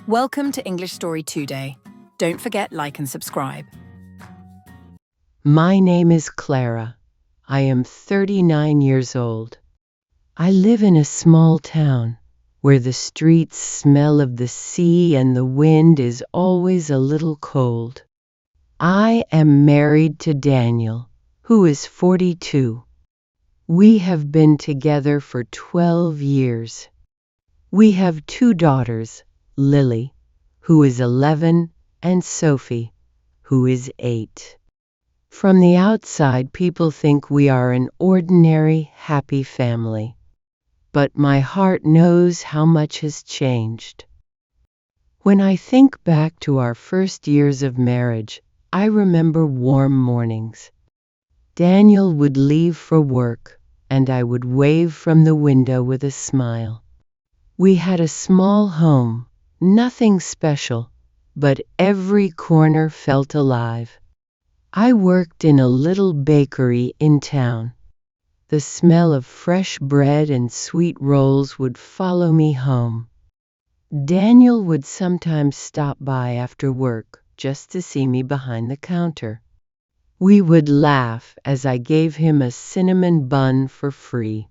Welcome to English Story 2 Day. Don't forget like and subscribe. My name is Clara. I am 39 years old. I live in a small town where the streets smell of the sea and the wind is always a little cold. I am married to Daniel, who is 42. We have been together for 12 years. We have two daughters, Lily, who is 11, and Sophie, who is 8. From the outside, people think we are an ordinary, happy family. But my heart knows how much has changed. When I think back to our first years of marriage, I remember warm mornings. Daniel would leave for work, and I would wave from the window with a smile. We had a small home, nothing special, but every corner felt alive. I worked in a little bakery in town. The smell of fresh bread and sweet rolls would follow me home. Daniel would sometimes stop by after work just to see me behind the counter. We would laugh as I gave him a cinnamon bun for free.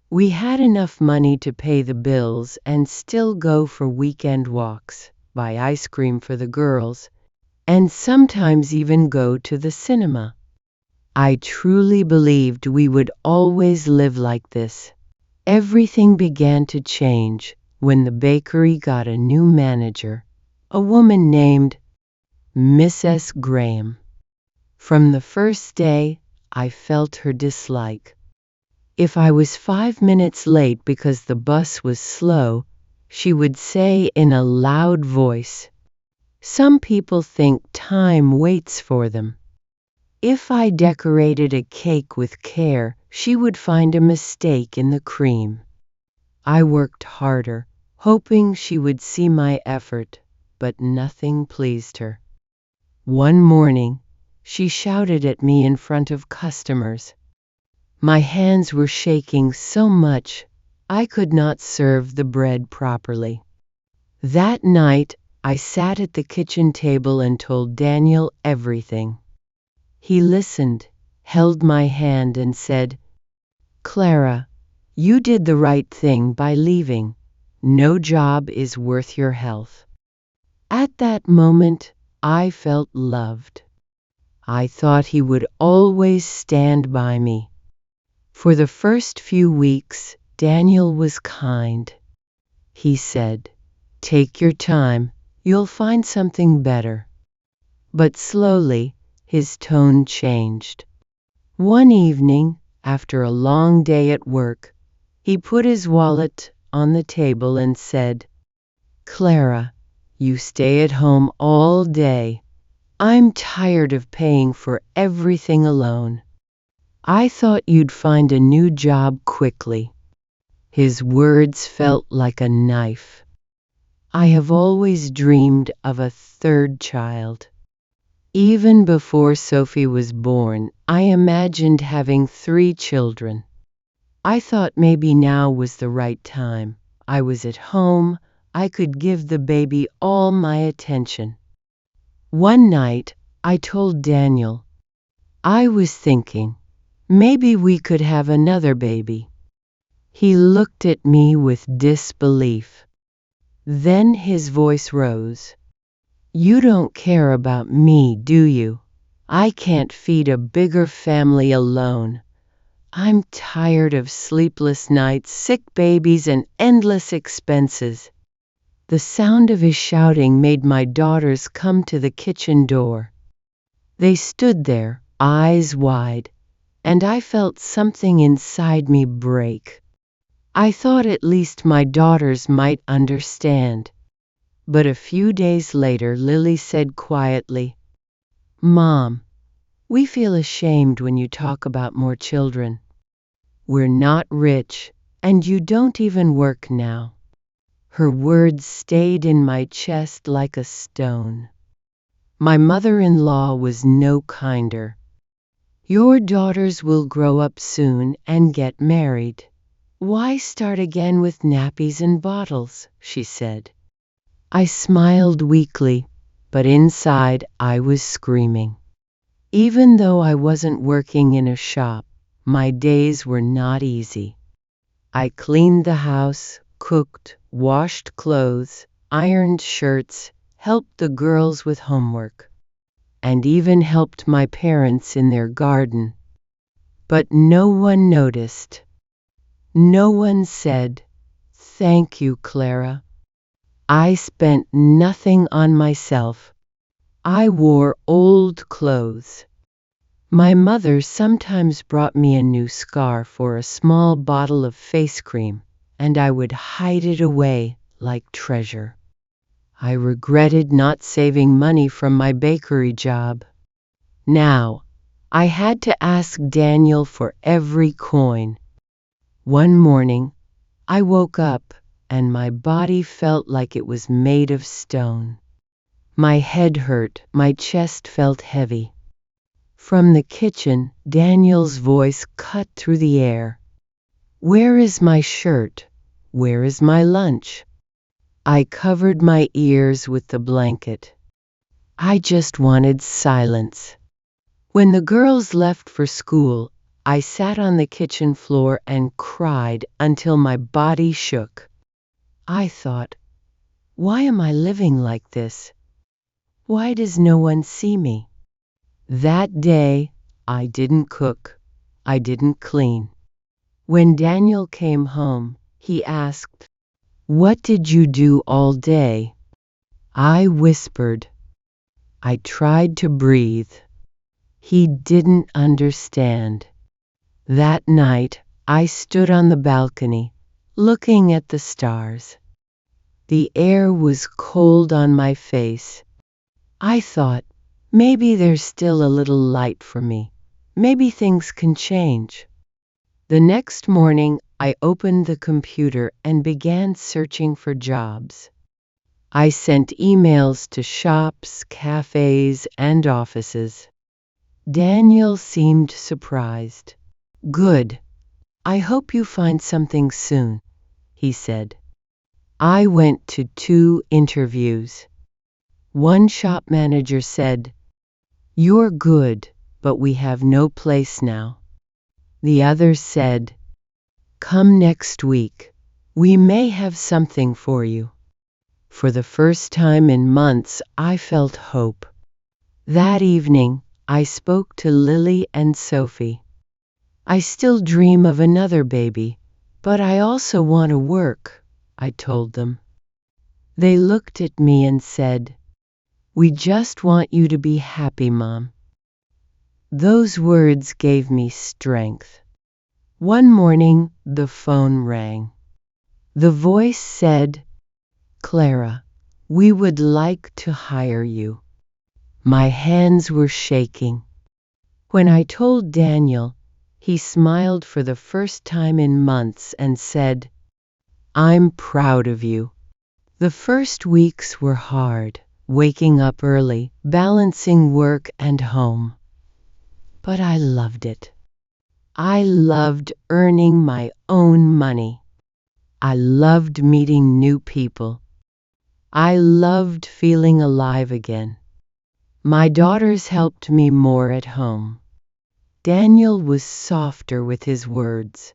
We had enough money to pay the bills and still go for weekend walks, buy ice cream for the girls, and sometimes even go to the cinema. I truly believed we would always live like this. Everything began to change when the bakery got a new manager, a woman named Mrs. Graham. From the first day, I felt her dislike. If I was 5 minutes late because the bus was slow, she would say in a loud voice, "Some people think time waits for them." If I decorated a cake with care, she would find a mistake in the cream. I worked harder, hoping she would see my effort, but nothing pleased her. One morning, she shouted at me in front of customers. My hands were shaking so much, I could not serve the bread properly. That night, I sat at the kitchen table and told Daniel everything. He listened, held my hand and said, "Clara, you did the right thing by leaving. No job is worth your health." At that moment, I felt loved. I thought he would always stand by me. For the first few weeks, Daniel was kind. He said, "Take your time, you'll find something better." But slowly, his tone changed. One evening, after a long day at work, he put his wallet on the table and said, "Clara, you stay at home all day. I'm tired of paying for everything alone. I thought you'd find a new job quickly." His words felt like a knife. I have always dreamed of a third child. Even before Sophie was born, I imagined having 3 children. I thought maybe now was the right time. I was at home, I could give the baby all my attention. One night, I told Daniel, "I was thinking, maybe we could have another baby." He looked at me with disbelief. Then his voice rose. "You don't care about me, do you? I can't feed a bigger family alone. I'm tired of sleepless nights, sick babies, and endless expenses." The sound of his shouting made my daughters come to the kitchen door. They stood there, eyes wide, and I felt something inside me break. I thought at least my daughters might understand. But a few days later, Lily said quietly, "Mom, we feel ashamed when you talk about more children. We're not rich, and you don't even work now." Her words stayed in my chest like a stone. My mother-in-law was no kinder. "Your daughters will grow up soon and get married. Why start again with nappies and bottles?" she said. I smiled weakly, but inside I was screaming. Even though I wasn't working in a shop, my days were not easy. I cleaned the house, cooked, washed clothes, ironed shirts, helped the girls with homework, and even helped my parents in their garden. But no one noticed. No one said, "Thank you, Clara." I spent nothing on myself. I wore old clothes. My mother sometimes brought me a new scarf or a small bottle of face cream, and I would hide it away like treasure. I regretted not saving money from my bakery job. Now, I had to ask Daniel for every coin. One morning, I woke up and my body felt like it was made of stone. My head hurt, my chest felt heavy. From the kitchen, Daniel's voice cut through the air. "Where is my shirt? Where is my lunch?" I covered my ears with the blanket. I just wanted silence. When the girls left for school, I sat on the kitchen floor and cried until my body shook. I thought, why am I living like this? Why does no one see me? That day, I didn't cook. I didn't clean. When Daniel came home, he asked, "What did you do all day?" I whispered. I tried to breathe. He didn't understand. That night, I stood on the balcony, looking at the stars. The air was cold on my face. I thought, maybe there's still a little light for me. Maybe things can change. The next morning, I opened the computer and began searching for jobs. I sent emails to shops, cafes, and offices. Daniel seemed surprised. "Good. I hope you find something soon," he said. I went to 2 interviews. One shop manager said, "You're good, but we have no place now." The other said, "Come next week. We may have something for you." For the first time in months, I felt hope. That evening, I spoke to Lily and Sophie. "I still dream of another baby, but I also want to work," I told them. They looked at me and said, "We just want you to be happy, Mom." Those words gave me strength. One morning, the phone rang. The voice said, "Clara, we would like to hire you." My hands were shaking. When I told Daniel, he smiled for the first time in months and said, "I'm proud of you." The first weeks were hard, waking up early, balancing work and home. But I loved it. I loved earning my own money. I loved meeting new people. I loved feeling alive again. My daughters helped me more at home. Daniel was softer with his words.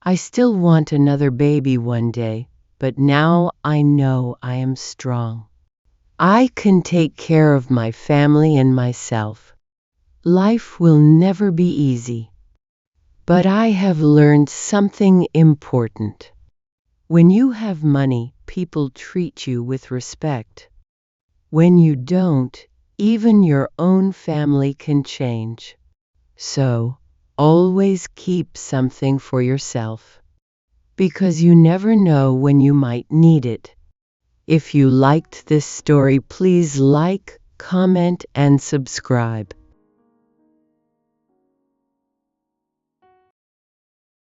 I still want another baby one day, but now I know I am strong. I can take care of my family and myself. Life will never be easy. But I have learned something important. When you have money, people treat you with respect. When you don't, even your own family can change. So, always keep something for yourself. Because you never know when you might need it. If you liked this story, please like, comment, and subscribe.